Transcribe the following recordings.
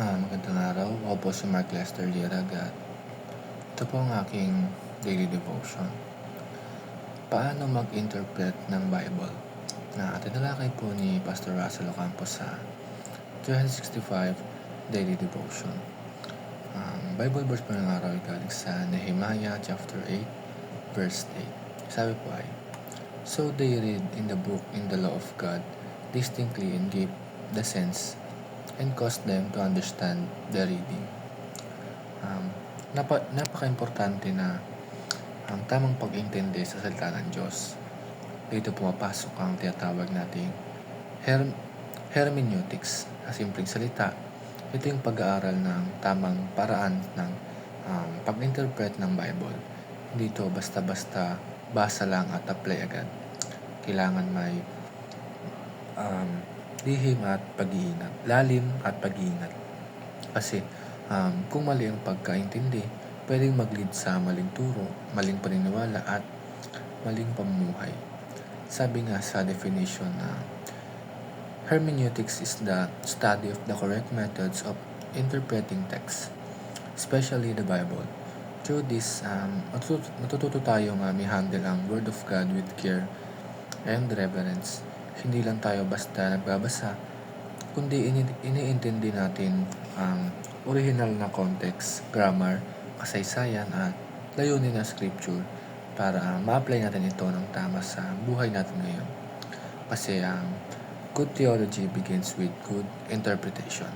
Magandang araw. Ako po si Mark Lester Liaraga. Ito po ang aking daily devotion. Paano mag-interpret ng Bible? Na tinalakay po ni Pastor Russell Ocampo sa 365 Daily Devotion. Bible verse po ng araw ay galing sa Nehemiah chapter 8, verse 8. Sabi po ay, "So they read in the book in the law of God distinctly and gave the sense and caused them to understand the reading." Napaka-importante na ang tamang pag-intindi sa salita ng Diyos. Dito pumapasok ang tinatawag nating hermeneutics. Sa simpleng salita, ito yung pag-aaral ng tamang paraan ng pag-interpret ng Bible. Hindi ito basta-basta basa lang at apply agad. Kailangan may lihim at pag-iingat, lalim at pag-iingat. Kasi kung mali ang pagkaintindi, pwedeng mag-lead sa maling turo, maling paniniwala at maling pamumuhay. Sabi nga sa definition na hermeneutics is the study of the correct methods of interpreting text, especially the Bible. Through this, matututo tayong i-handle ang Word of God with care and reverence. Hindi lang tayo basta nagbabasa, kundi iniintindi natin ang original na context, grammar, kasaysayan at layunin ng scripture para ma-apply natin ito ng tama sa buhay natin ngayon. Kasi good theology begins with good interpretation.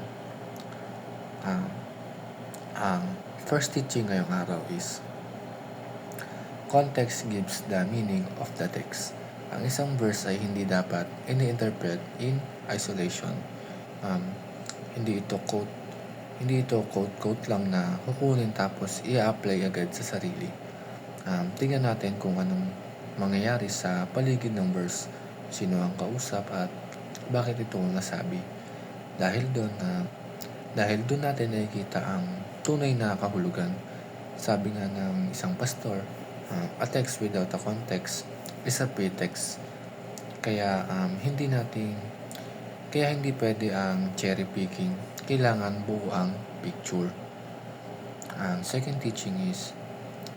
Ang first teaching ngayong araw is context gives the meaning of the text. Ang isang verse ay hindi dapat ini-interpret in isolation. Hindi ito quote lang na kukunin tapos i-apply agad sa sarili. Tingnan natin kung anong mangyayari sa paligid ng verse, sino ang kausap at bakit ito nasabi. Dahil doon natin nakikita ang tunay na kahulugan. Sabi nga ng isang pastor, a text without a context is a pretext. Kaya hindi pwede ang cherry picking. Kailangan buo ang picture. Ang second teaching is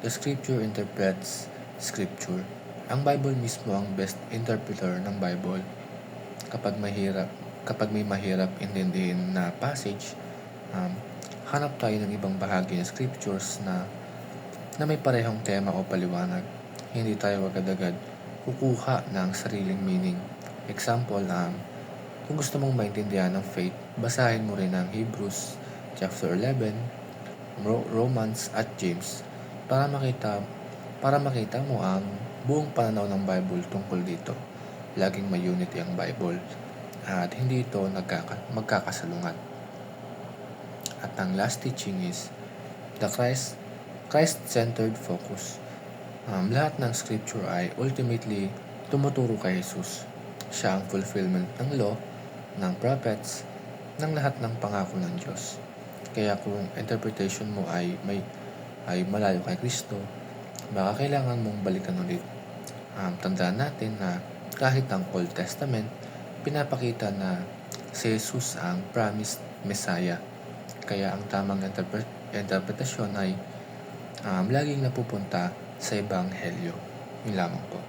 the scripture interprets scripture. Ang Bible mismo ang best interpreter ng Bible. Kapag may mahirap intindihin na passage, hanap tayo ng ibang bahagi ng scriptures na may parehong tema o paliwanag. Hindi tayo agad-agad kukuha ng sariling meaning. Example, kung gusto mong maintindihan ng faith, basahin mo rin ang Hebrews chapter 11, Romans at James para makita mo ang buong pananaw ng Bible tungkol dito. Laging may unity ang Bible at hindi ito magkakasalungat. At ang last teaching is the Christ-centered focus. Lahat ng scripture ay ultimately tumuturo kay Jesus. Siya ang fulfillment ng law, ng prophets, ng lahat ng pangako ng Diyos. Kaya kung interpretation mo ay malayo kay Kristo, baka kailangan mong balikan ulit. Tandaan natin na kahit ang Old Testament, pinapakita na si Jesus ang promised Messiah. Kaya ang tamang interpretasyon ay laging napupunta sa Ebanghelyo. Yun lamang po.